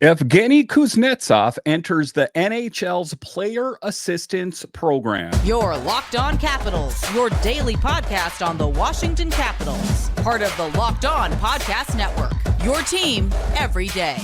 Evgeny Kuznetsov enters the NHL's Player Assistance Program. Your Locked On Capitals, your daily podcast on the Washington Capitals. Part of the Locked On Podcast Network, your team every day.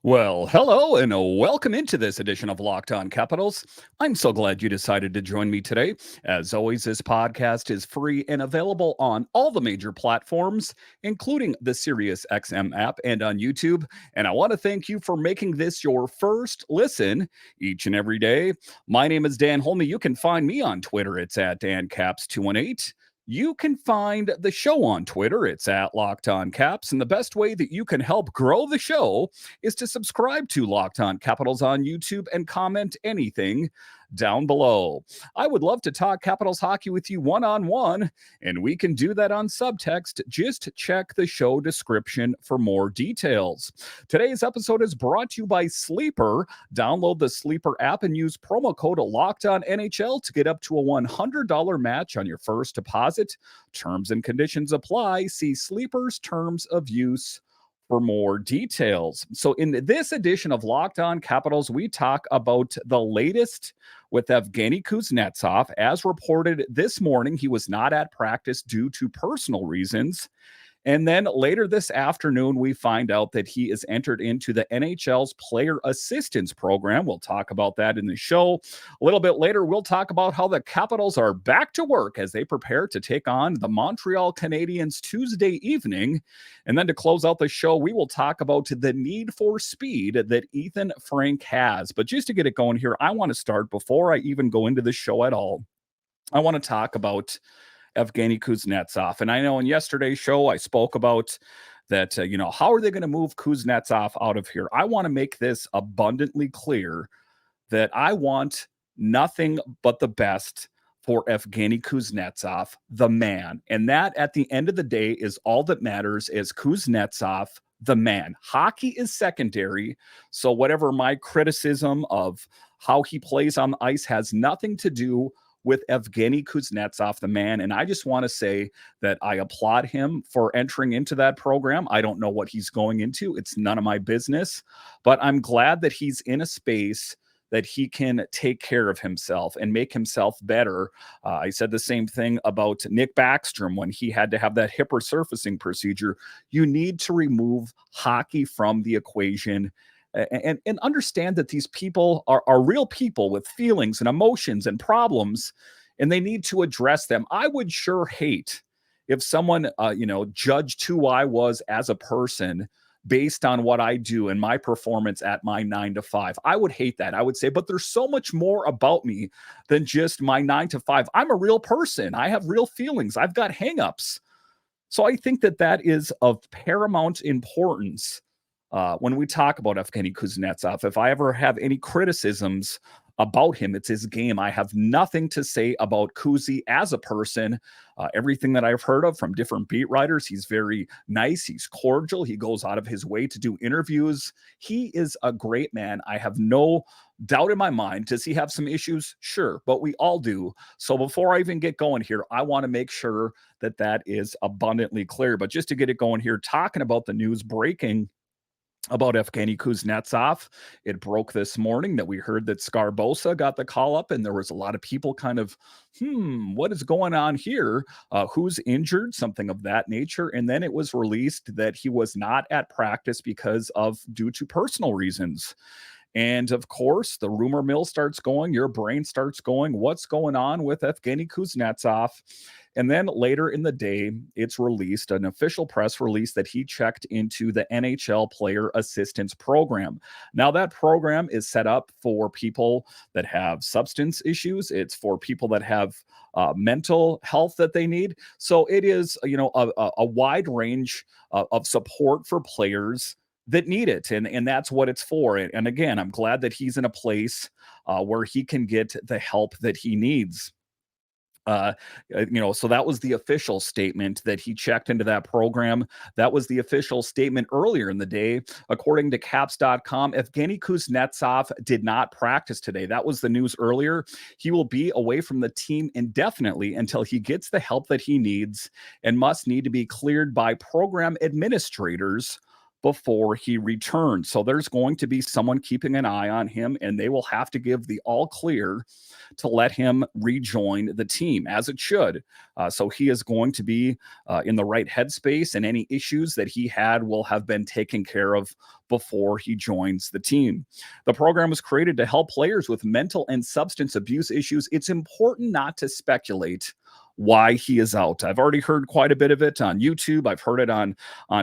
Well, hello and welcome into this edition of Locked On Capitals. I'm so glad you decided to join me today. As always, this podcast is free and available on all the major platforms, including the SiriusXM app and on YouTube. And I want to thank you for making this your first listen each and every day. My name is Dan Holme. You can find me on Twitter. It's at DanCaps218. You can find the show on Twitter. It's at Locked On Caps. And the best way that you can help grow the show is to subscribe to Locked On Capitals on YouTube and comment anything down below. I would love to talk Capitals hockey with you one-on-one, and we can do that on subtext. Just check the show description for more details. Today's episode is brought to you by Sleeper. Download the Sleeper app and use promo code LOCKEDONNHL to get up to a $100 match on your first deposit. Terms and conditions apply. See Sleeper's terms of use for more details. So in this edition of Locked On Capitals, we talk about the latest with Evgeny Kuznetsov. As reported this morning, he was not at practice due to personal reasons. And then later this afternoon, we find out that he is entered into the NHL's Player Assistance Program. We'll talk about that in the show. A little bit later, we'll talk about how the Capitals are back to work as they prepare to take on the Montreal Canadiens Tuesday evening. And then to close out the show, we will talk about the need for speed that Ethan Frank has. But just to get it going here, I want to start before I even go into the show at all. I want to talk about Evgeny Kuznetsov. And I know in yesterday's show, I spoke about that, how are they going to move Kuznetsov out of here? I want to make this abundantly clear that I want nothing but the best for Evgeny Kuznetsov, the man. And that at the end of the day is all that matters, is Kuznetsov, the man. Hockey is secondary. So whatever my criticism of how he plays on the ice has nothing to do with Evgeny Kuznetsov, the man. And I just want to say that I applaud him for entering into that program. I don't know what he's going into. It's none of my business, but I'm glad that he's in a space that he can take care of himself and make himself better. I said the same thing about Nick Backstrom when he had to have that hip resurfacing procedure. You need to remove hockey from the equation and understand that these people are real people with feelings and emotions and problems, and they need to address them. I would sure hate if someone, judged who I was as a person based on what I do and my performance at my 9 to 5. I would hate that. I would say, but there's so much more about me than just my 9 to 5. I'm a real person. I have real feelings. I've got hangups. So I think that is of paramount importance. When we talk about Evgeny Kuznetsov, if I ever have any criticisms about him, it's his game. I have nothing to say about Kuzy as a person. Everything that I've heard of from different beat writers, he's very nice. He's cordial. He goes out of his way to do interviews. He is a great man. I have no doubt in my mind. Does he have some issues? Sure, but we all do. So before I even get going here, I want to make sure that is abundantly clear. But just to get it going here, talking about the news breaking about Evgeny Kuznetsov. It broke this morning that we heard that Sgarbossa got the call up, and there was a lot of people kind of, what is going on here? Who's injured? Something of that nature. And then it was released that he was not at practice due to personal reasons. And of course, the rumor mill starts going, your brain starts going, what's going on with Evgeny Kuznetsov? And then later in the day, it's released, an official press release, that he checked into the NHL Player Assistance Program. Now, that program is set up for people that have substance issues. It's for people that have mental health that they need. So it is, a wide range of support for players that need it. And that's what it's for. And again, I'm glad that he's in a place where he can get the help that he needs. Uh, so that was the official statement that he checked into that program. That was the official statement earlier in the day. According to caps.com, Evgeny Kuznetsov did not practice today. That was the news earlier. He will be away from the team indefinitely until he gets the help that he needs and must need to be cleared by program administrators before he returns. So there's going to be someone keeping an eye on him, and they will have to give the all clear to let him rejoin the team, as it should. So he is going to be in the right headspace, and any issues that he had will have been taken care of before he joins the team. The program was created to help players with mental and substance abuse issues. It's important not to speculate why he is out. I've already heard quite a bit of it on YouTube. I've heard it on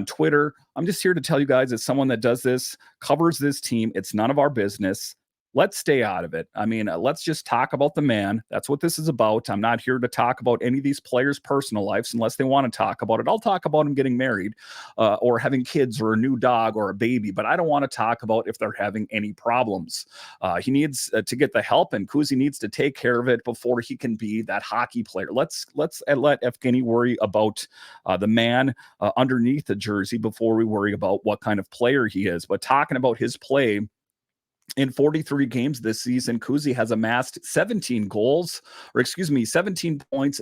Twitter. I'm just here to tell you guys, as someone that does this, covers this team, it's none of our business. Let's stay out of it. I mean, let's just talk about the man. That's what this is about. I'm not here to talk about any of these players' personal lives unless they want to talk about it. I'll talk about them getting married or having kids or a new dog or a baby, but I don't want to talk about if they're having any problems. He needs to get the help, and Kuzy needs to take care of it before he can be that hockey player. Let's let Evgeny worry about the man underneath the jersey before we worry about what kind of player he is. But talking about his play, in 43 games this season, Kuzy has amassed 17 points,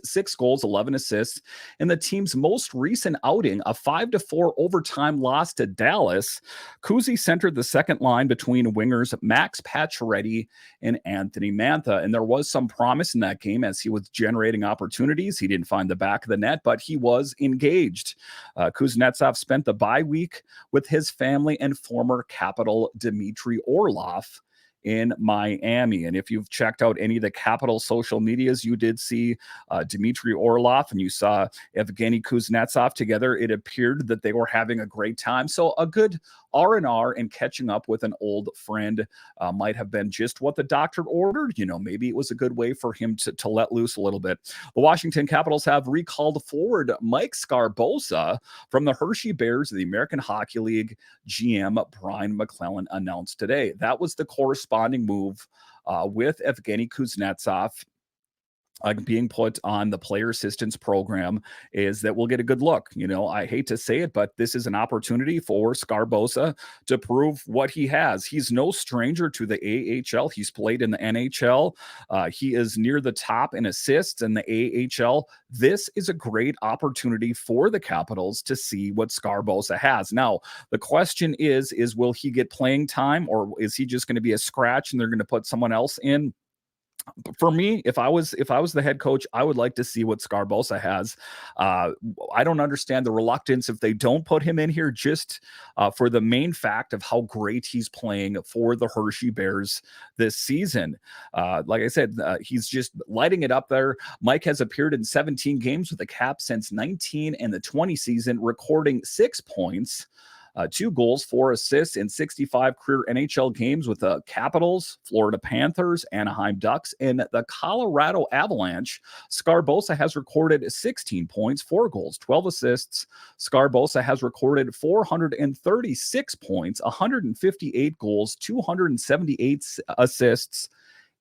6 goals, 11 assists. In the team's most recent outing, a 5-4 overtime loss to Dallas, Kuzy centered the second line between wingers Max Pacioretty and Anthony Mantha. And there was some promise in that game as he was generating opportunities. He didn't find the back of the net, but he was engaged. Kuznetsov spent the bye week with his family and former Capital Dmitry Orlov in Miami. And if you've checked out any of the Capital social medias, you did see Dmitry Orlov and you saw Evgeny Kuznetsov together. It appeared that they were having a great time. So a good R&R and catching up with an old friend might have been just what the doctor ordered. Maybe it was a good way for him to let loose a little bit. The Washington Capitals have recalled forward Mike Sgarbossa from the Hershey Bears of the American Hockey League. GM Brian McClellan announced today. That was the corresponding move with Evgeny Kuznetsov being put on the player assistance program, is that we'll get a good look. I hate to say it, but this is an opportunity for Sgarbossa to prove what he has. He's no stranger to the AHL. He's played in the NHL. He is near the top in assists in the AHL. This is a great opportunity for the Capitals to see what Sgarbossa has. Now, the question is will he get playing time, or is he just going to be a scratch and they're going to put someone else in? For me, if I was the head coach, I would like to see what Sgarbossa has. I don't understand the reluctance if they don't put him in here, just for the main fact of how great he's playing for the Hershey Bears this season. Like I said, he's just lighting it up there. Mike has appeared in 17 games with the Caps since 19 and the 20 season, recording 6 points. 2 goals, 4 assists in 65 career NHL games with the Capitals, Florida Panthers, Anaheim Ducks, and the Colorado Avalanche. Sgarbossa has recorded 16 points, 4 goals, 12 assists. Sgarbossa has recorded 436 points, 158 goals, 278 assists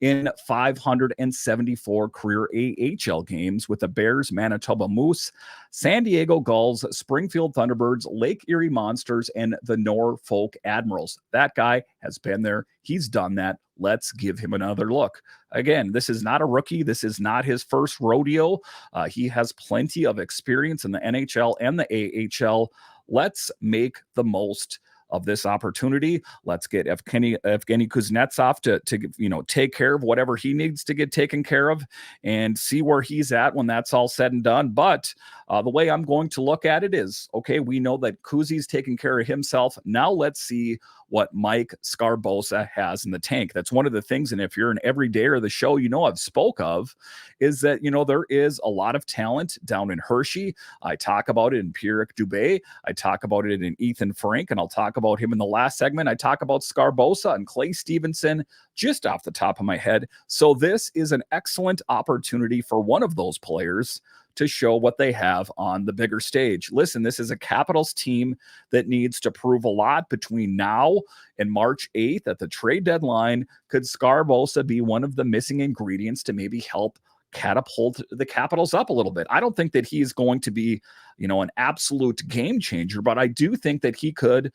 in 574 career AHL games with the Bears, Manitoba Moose, San Diego Gulls, Springfield Thunderbirds, Lake Erie Monsters, and the Norfolk Admirals. That guy has been there. He's done that. Let's give him another look. Again, this is not a rookie. This is not his first rodeo. He has plenty of experience in the NHL and the AHL. Let's make the most of this opportunity. Let's get Evgeny Kuznetsov to take care of whatever he needs to get taken care of and see where he's at when that's all said and done. But the way I'm going to look at it is, okay, we know that Kuzy's taking care of himself. Now let's see what Mike Sgarbossa has in the tank. That's one of the things, and if you're an everydayer of the show, I've spoke of, is that, there is a lot of talent down in Hershey. I talk about it in Pierrick Dubé. I talk about it in Ethan Frank, and I'll talk about him in the last segment. I talk about Sgarbossa and Clay Stevenson just off the top of my head. So this is an excellent opportunity for one of those players to show what they have on the bigger stage. Listen, this is a Capitals team that needs to prove a lot between now and March 8th at the trade deadline. Could Sgarbossa be one of the missing ingredients to maybe help catapult the Capitals up a little bit. I don't think that he's going to be, an absolute game changer, but I do think that he could,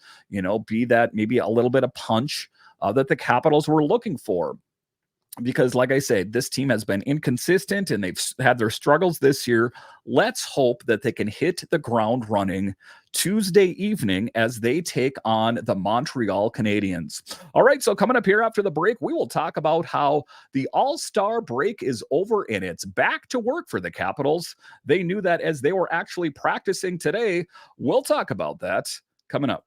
be that maybe a little bit of punch that the Capitals were looking for. Because, like I said, this team has been inconsistent and they've had their struggles this year. Let's hope that they can hit the ground running Tuesday evening as they take on the Montreal Canadiens. All right, so coming up here after the break, we will talk about how the All-Star break is over and it's back to work for the Capitals. They knew that as they were actually practicing today. We'll talk about that coming up.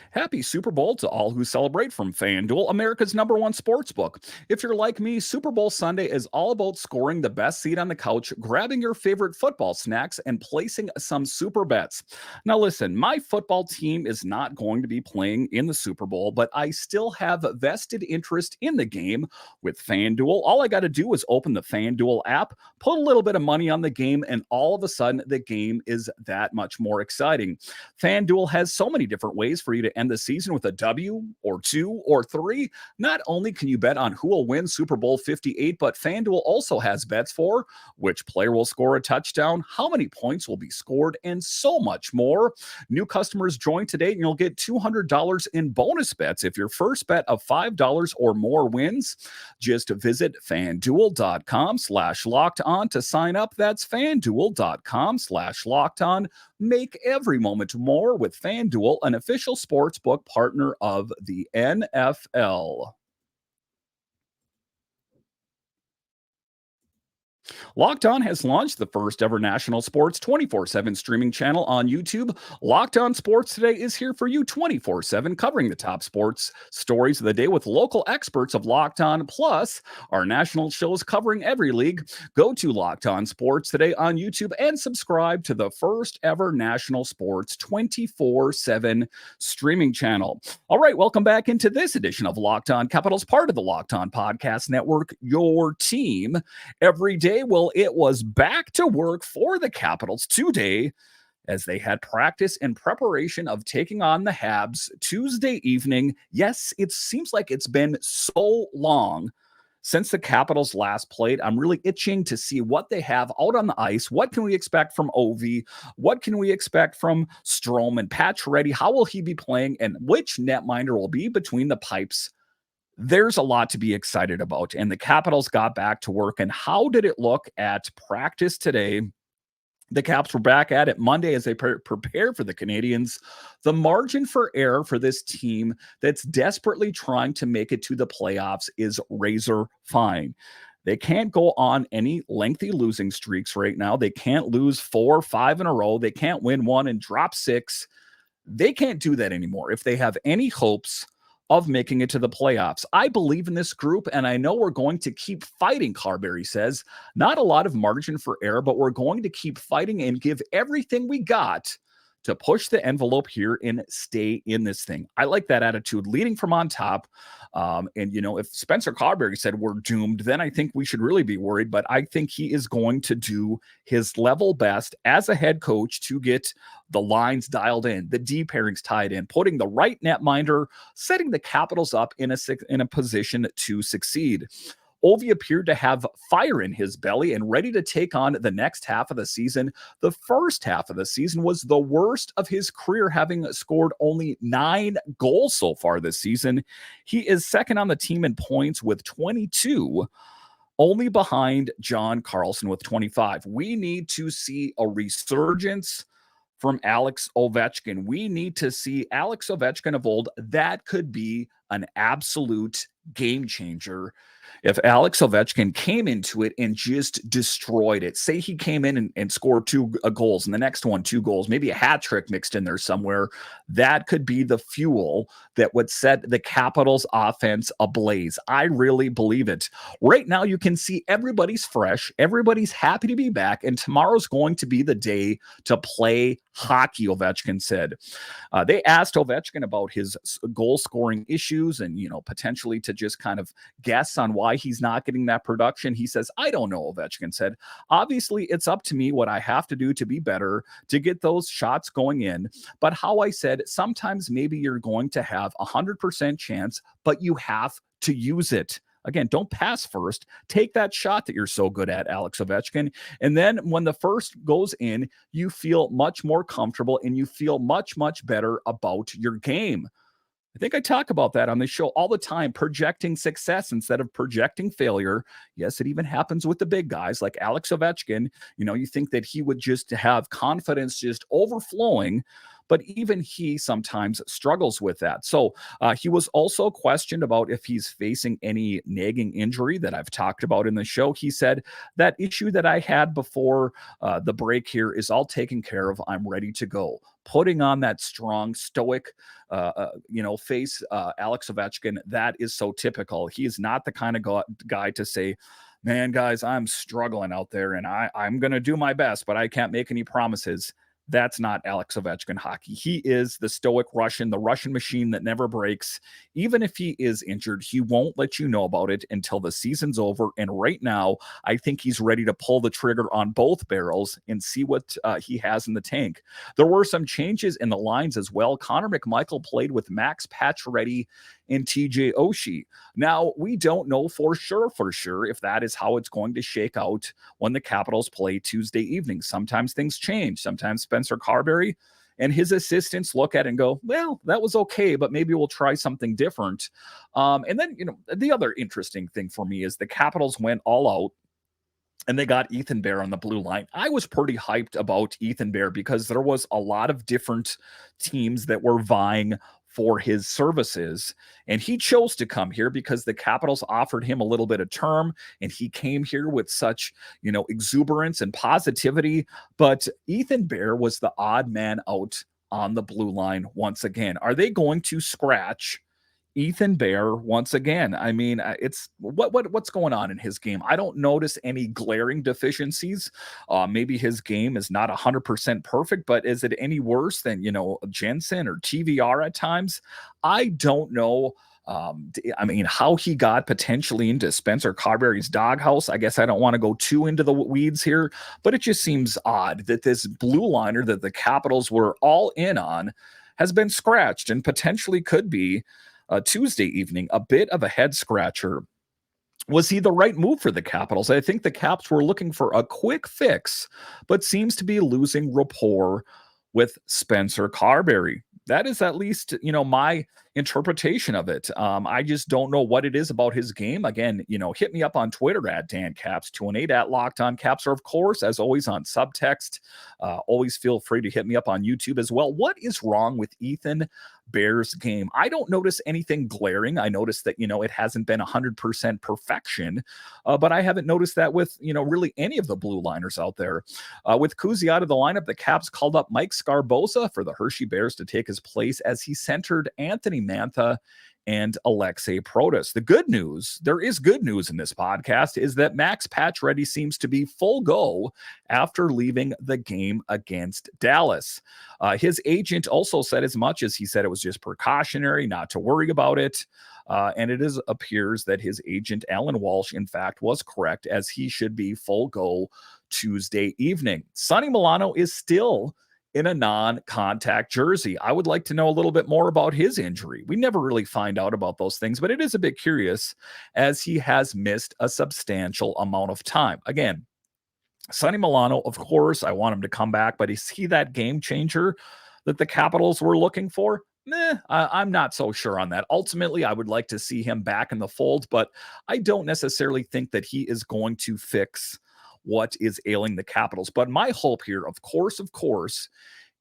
Happy Super Bowl to all who celebrate from FanDuel, America's #1 sportsbook. If you're like me, Super Bowl Sunday is all about scoring the best seat on the couch, grabbing your favorite football snacks, and placing some super bets. Now, listen, my football team is not going to be playing in the Super Bowl, but I still have vested interest in the game with FanDuel. All I got to do is open the FanDuel app, put a little bit of money on the game, and all of a sudden, the game is that much more exciting. FanDuel has so many different ways for you to end the season with a W or 2 or 3. Not only can you bet on who will win Super Bowl 58, but FanDuel also has bets for which player will score a touchdown, how many points will be scored, and so much more. New customers join today and you'll get $200 in bonus bets if your first bet of $5 or more wins. Just visit fanduel.com/locked on to sign up. That's fanduel.com/locked on. Make every moment more with FanDuel, an official sportsbook partner of the NFL. Locked On has launched the first ever national sports 24/7 streaming channel on YouTube. Locked On Sports Today is here for you 24/7, covering the top sports stories of the day with local experts of Locked On, plus our national shows covering every league. Go to Locked On Sports Today on YouTube and subscribe to the first ever national sports 24/7 streaming channel. All right, welcome back into this edition of Locked On Capitals, part of the Locked On Podcast Network, your team every day. Well, it was back to work for the Capitals today as they had practice in preparation of taking on the Habs Tuesday evening. Yes, it seems like it's been so long since the Capitals last played. I'm really itching to see what they have out on the ice. What can we expect from Ovi? What can we expect from Strome and Pacioretty? How will he be playing? And which netminder will be between the pipes? There's a lot to be excited about. And the Capitals got back to work. And how did it look at practice today? The Caps were back at it Monday as they prepare for the Canadiens. The margin for error for this team that's desperately trying to make it to the playoffs is razor fine. They can't go on any lengthy losing streaks right now. They can't lose 4 or 5 in a row. They can't win 1 and drop 6. They can't do that anymore if they have any hopes of making it to the playoffs. I believe in this group, and I know we're going to keep fighting, Carberry says. Not a lot of margin for error, but we're going to keep fighting and give everything we got to push the envelope here and stay in this thing. I like that attitude, leading from on top. If Spencer Carberry said we're doomed, then I think we should really be worried. But I think he is going to do his level best as a head coach to get the lines dialed in, the D pairings tied in, putting the right netminder, setting the Capitals up in a position to succeed. Ovi appeared to have fire in his belly and ready to take on the next half of the season. The first half of the season was the worst of his career, having scored only 9 goals so far this season. He is second on the team in points with 22, only behind John Carlson with 25. We need to see a resurgence from Alex Ovechkin. We need to see Alex Ovechkin of old. That could be an absolute game changer if Alex Ovechkin came into it and just destroyed it. Say he came in and scored 2 goals, and the next one 2 goals, maybe a hat trick mixed in there somewhere. That could be the fuel that would set the Capitals offense ablaze. I really believe it. Right now, you can see everybody's fresh. Everybody's happy to be back, and tomorrow's going to be the day to play hockey, Ovechkin said. They asked Ovechkin about his goal-scoring issues and, potentially to just kind of guess on why he's not getting that production. He says, I don't know, Ovechkin said. Obviously, it's up to me what I have to do to be better, to get those shots going in. But how I said, sometimes maybe you're going to have 100% chance, but you have to use it. Again, don't pass first. Take that shot that you're so good at, Alex Ovechkin. And then when the first goes in, you feel much more comfortable and you feel much, much better about your game. I think I talk about that on the show all the time, projecting success instead of projecting failure. Yes, it even happens with the big guys like Alex Ovechkin. You think that he would just have confidence just overflowing, but even he sometimes struggles with that. So he was also questioned about if he's facing any nagging injury that I've talked about in the show. He said, that issue that I had before the break here is all taken care of. I'm ready to go. Putting on that strong, stoic, face, Alex Ovechkin, that is so typical. He is not the kind of guy to say, man, guys, I'm struggling out there and I'm going to do my best, but I can't make any promises. That's not Alex Ovechkin hockey. He is the stoic Russian, the Russian machine that never breaks. Even if he is injured, he won't let you know about it until the season's over. And right now, I think he's ready to pull the trigger on both barrels and see what he has in the tank. There were some changes in the lines as well. Connor McMichael played with Max Pacioretty and TJ Oshie. Now, we don't know for sure if that is how it's going to shake out when the Capitals play Tuesday evening. Sometimes things change. Sometimes Spencer Carberry and his assistants look at it and go, well, that was okay, but maybe we'll try something different. And then, the other interesting thing for me is the Capitals went all out and they got Ethan Bear on the blue line. I was pretty hyped about Ethan Bear because there was a lot of different teams that were vying for his services. And he chose to come here because the Capitals offered him a little bit of term, and he came here with such, exuberance and positivity. But Ethan Bear was the odd man out on the blue line once again. Are they going to scratch Ethan Bear once again? I mean, it's what's going on in his game? I don't notice any glaring deficiencies. Maybe his game is not 100% perfect, but is it any worse than Jensen or TVR at times? I don't know. How he got potentially into Spencer Carberry's doghouse. I guess I don't want to go too into the weeds here, but it just seems odd that this blue liner that the Capitals were all in on has been scratched and potentially could be Tuesday evening, a bit of a head scratcher. Was he the right move for the Capitals? I think the Caps were looking for a quick fix, but seems to be losing rapport with Spencer Carberry. That is at least, my interpretation of it. I just don't know what it is about his game. Again, hit me up on Twitter at Dan Caps, 218 at Locked On Caps, or of course, as always, on subtext. Always feel free to hit me up on YouTube as well. What is wrong with Ethan Bear's game? I don't notice anything glaring. I noticed that, it hasn't been 100% perfection, but I haven't noticed that with, really any of the blue liners out there. With Kuzy out of the lineup, the Caps called up Mike Sgarbossa for the Hershey Bears to take his place as he centered Anthony Mantha and Alexei Protas. The good news, there is good news in this podcast, is that Max Pacioretty seems to be full go after leaving the game against Dallas. His agent also said as much, as he said it was just precautionary, not to worry about it. And it appears that his agent, Alan Walsh, in fact, was correct, as he should be full go Tuesday evening. Sonny Milano is still in a non-contact jersey. I would like to know a little bit more about his injury. We never really find out about those things, but it is a bit curious as he has missed a substantial amount of time. Again, Sonny Milano, of course, I want him to come back, but is he that game changer that the Capitals were looking for? I'm not so sure on that. Ultimately, I would like to see him back in the fold, but I don't necessarily think that he is going to fix what is ailing the Capitals. But my hope here, of course,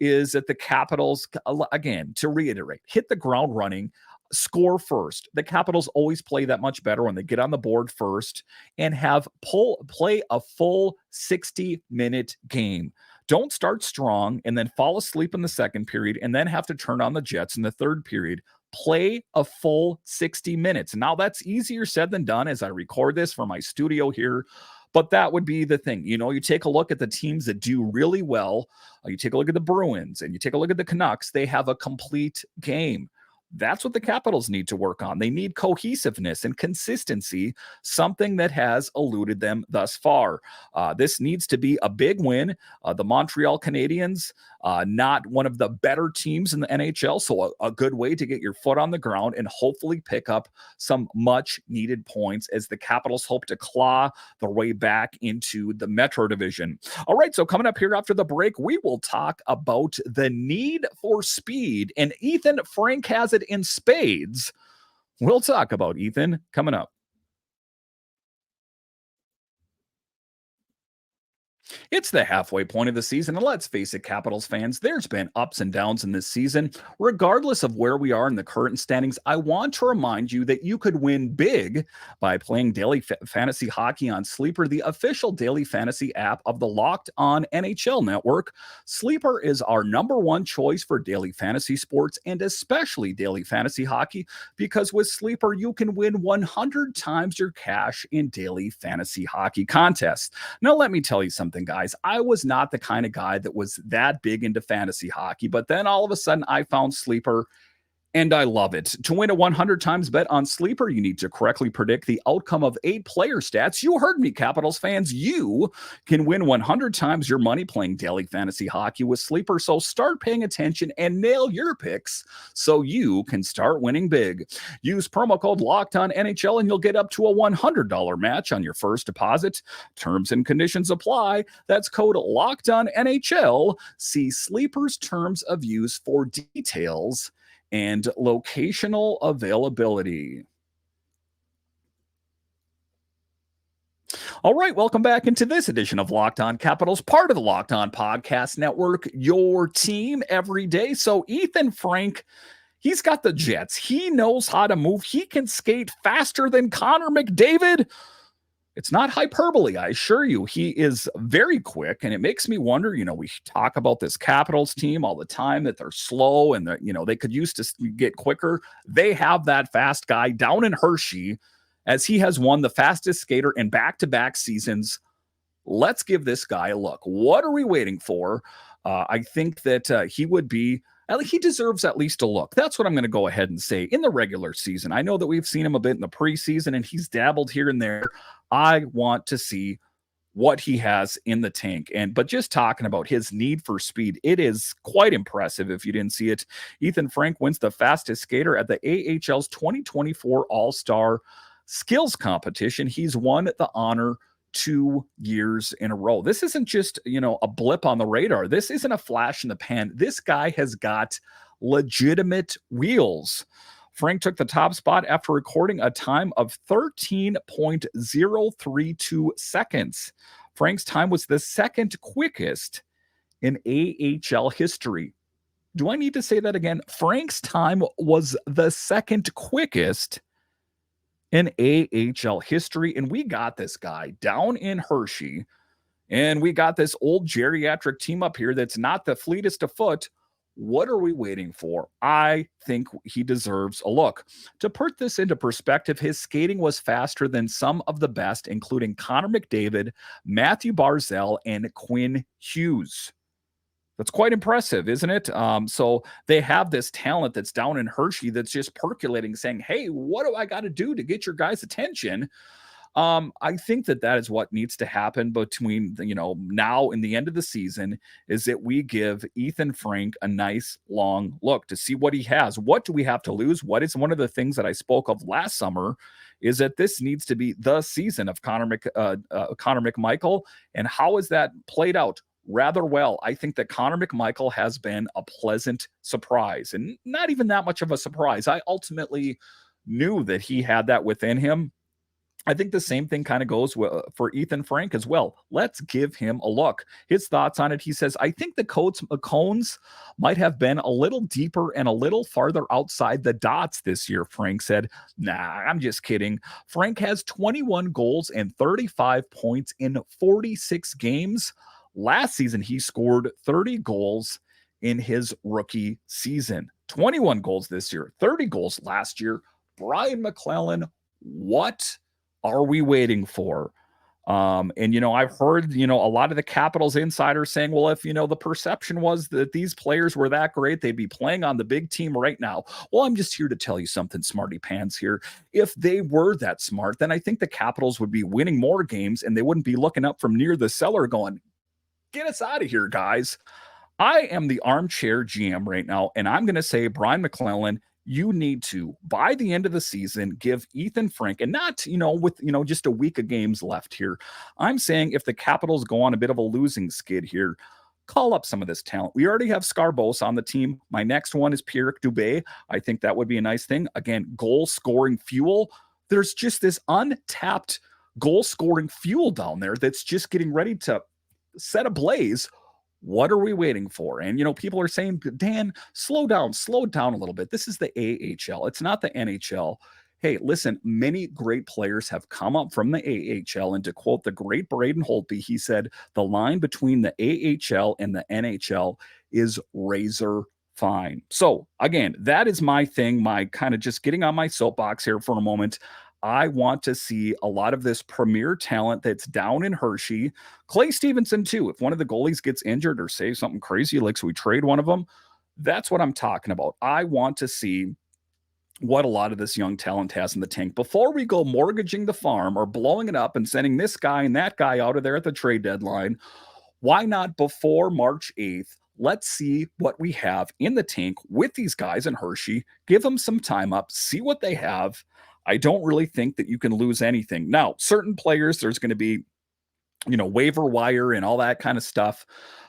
is that the Capitals, again, to reiterate, hit the ground running, score first. The Capitals always play that much better when they get on the board first and play a full 60-minute game. Don't start strong and then fall asleep in the second period and then have to turn on the Jets in the third period. Play a full 60 minutes. Now, that's easier said than done as I record this from my studio here. But that would be the thing. You take a look at the teams that do really well. You take a look at the Bruins and you take a look at the Canucks. They have a complete game. That's what the Capitals need to work on. They need cohesiveness and consistency, something that has eluded them thus far. This needs to be a big win. The Montreal Canadiens, not one of the better teams in the NHL. So a good way to get your foot on the ground and hopefully pick up some much needed points as the Capitals hope to claw their way back into the Metro Division. All right, so coming up here after the break, we will talk about the need for speed. And Ethan Frank has it in spades. We'll talk about Ethan coming up. It's the halfway point of the season, and let's face it, Capitals fans, there's been ups and downs in this season. Regardless of where we are in the current standings, I want to remind you that you could win big by playing daily fantasy hockey on Sleeper, the official daily fantasy app of the Locked On NHL Network. Sleeper is our number one choice for daily fantasy sports and especially daily fantasy hockey, because with Sleeper, you can win 100 times your cash in daily fantasy hockey contests. Now, let me tell you something, guys. I was not the kind of guy that was that big into fantasy hockey, but then all of a sudden I found Sleeper and I love it. To win a 100 times bet on Sleeper, you need to correctly predict the outcome of 8 player stats. You heard me, Capitals fans. You can win 100 times your money playing daily fantasy hockey with Sleeper. So start paying attention and nail your picks so you can start winning big. Use promo code LOCKEDONNHL and you'll get up to a $100 match on your first deposit. Terms and conditions apply. That's code LOCKEDONNHL. See Sleeper's terms of use for details and locational availability. All right, welcome back into this edition of Locked On Capitals, part of the Locked On Podcast Network, your team every day. So Ethan Frank, he's got the Jets. He knows how to move. He can skate faster than Connor McDavid. It's not hyperbole, I assure you. He is very quick, and it makes me wonder, we talk about this Capitals team all the time, that they're slow and that, they could use to get quicker. They have that fast guy down in Hershey, as he has won the fastest skater in back-to-back seasons. Let's give this guy a look. What are we waiting for? I think that he deserves at least a look. That's what I'm going to go ahead and say in the regular season. I know that we've seen him a bit in the preseason and he's dabbled here and there. I want to see what he has in the tank. But just talking about his need for speed, it is quite impressive if you didn't see it. Ethan Frank wins the fastest skater at the AHL's 2024 All-Star Skills Competition. He's won the honor 2 years in a row. This isn't just, a blip on the radar. This isn't a flash in the pan. This guy has got legitimate wheels. Frank took the top spot after recording a time of 13.032 seconds. Frank's time was the second quickest in AHL history. Do I need to say that again? Frank's time was the second quickest in AHL history, and we got this guy down in Hershey, and we got this old geriatric team up here that's not the fleetest of foot. What are we waiting for? I think he deserves a look. To put this into perspective, his skating was faster than some of the best, including Connor McDavid, Matthew Barzal, and Quinn Hughes. That's quite impressive, isn't it? So they have this talent that's down in Hershey that's just percolating, saying, hey, what do I got to do to get your guys' attention? I think that is what needs to happen between, now and the end of the season, is that we give Ethan Frank a nice long look to see what he has. What do we have to lose? What is one of the things that I spoke of last summer is that this needs to be the season of Connor McMichael. And how is that played out? Rather well. I think that Connor McMichael has been a pleasant surprise, and not even that much of a surprise. I ultimately knew that he had that within him. I think the same thing kind of goes for Ethan Frank as well. Let's give him a look. His thoughts on it. He says, I think the cones might have been a little deeper and a little farther outside the dots this year, Frank said. Nah, I'm just kidding. Frank has 21 goals and 35 points in 46 games. Last season, he scored 30 goals in his rookie season. 21 goals this year, 30 goals last year. Brian McClellan, what are we waiting for? I've heard, a lot of the Capitals insiders saying, well, if, the perception was that these players were that great, they'd be playing on the big team right now. Well, I'm just here to tell you something, smarty pants here. If they were that smart, then I think the Capitals would be winning more games and they wouldn't be looking up from near the cellar going, get us out of here, guys. I am the armchair GM right now, and I'm going to say, Brian McClellan, you need to, by the end of the season, give Ethan Frank, and not, with, just a week of games left here. I'm saying if the Capitals go on a bit of a losing skid here, call up some of this talent. We already have Sgarbossa on the team. My next one is Pierre Dubé. I think that would be a nice thing. Again, goal scoring fuel. There's just this untapped goal scoring fuel down there that's just getting ready to set ablaze. What are we waiting for? And, people are saying, Dan, slow down a little bit. This is the AHL. It's not the NHL. Hey, listen, many great players have come up from the AHL. And to quote the great Braden Holtby, he said, the line between the AHL and the NHL is razor fine. So again, that is my thing, my kind of just getting on my soapbox here for a moment. I want to see a lot of this premier talent that's down in Hershey. Clay Stevenson, too. If one of the goalies gets injured or say something crazy, like so we trade one of them, that's what I'm talking about. I want to see what a lot of this young talent has in the tank before we go mortgaging the farm or blowing it up and sending this guy and that guy out of there at the trade deadline. Why not before March 8th? Let's see what we have in the tank with these guys in Hershey. Give them some time up, see what they have. I don't really think that you can lose anything. Now, certain players, there's going to be, waiver wire and all that kind of stuff.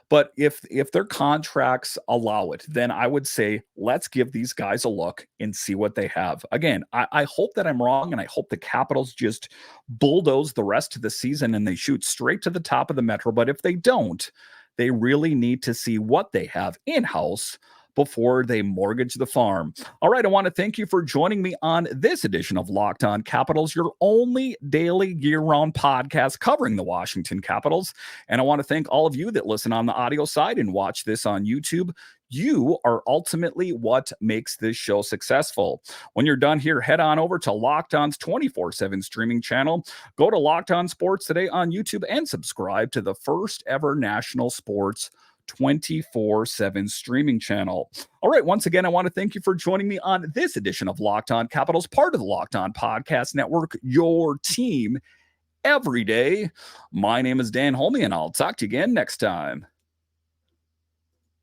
But if their contracts allow it, then I would say let's give these guys a look and see what they have. Again, I hope that I'm wrong, and I hope the Capitals just bulldoze the rest of the season and they shoot straight to the top of the Metro. But if they don't, they really need to see what they have in-house before they mortgage the farm. All right, I want to thank you for joining me on this edition of Locked On Capitals, your only daily year-round podcast covering the Washington Capitals. And I want to thank all of you that listen on the audio side and watch this on YouTube. You are ultimately what makes this show successful. When you're done here, head on over to Locked On's 24/7 streaming channel. Go to Locked On Sports Today on YouTube and subscribe to the first ever national sports 24/7 streaming channel. All right, once again, I want to thank you for joining me on this edition of Locked On Capitals, part of the Locked On Podcast Network, your team every day. My name is Dan Holme, and I'll talk to you again next time.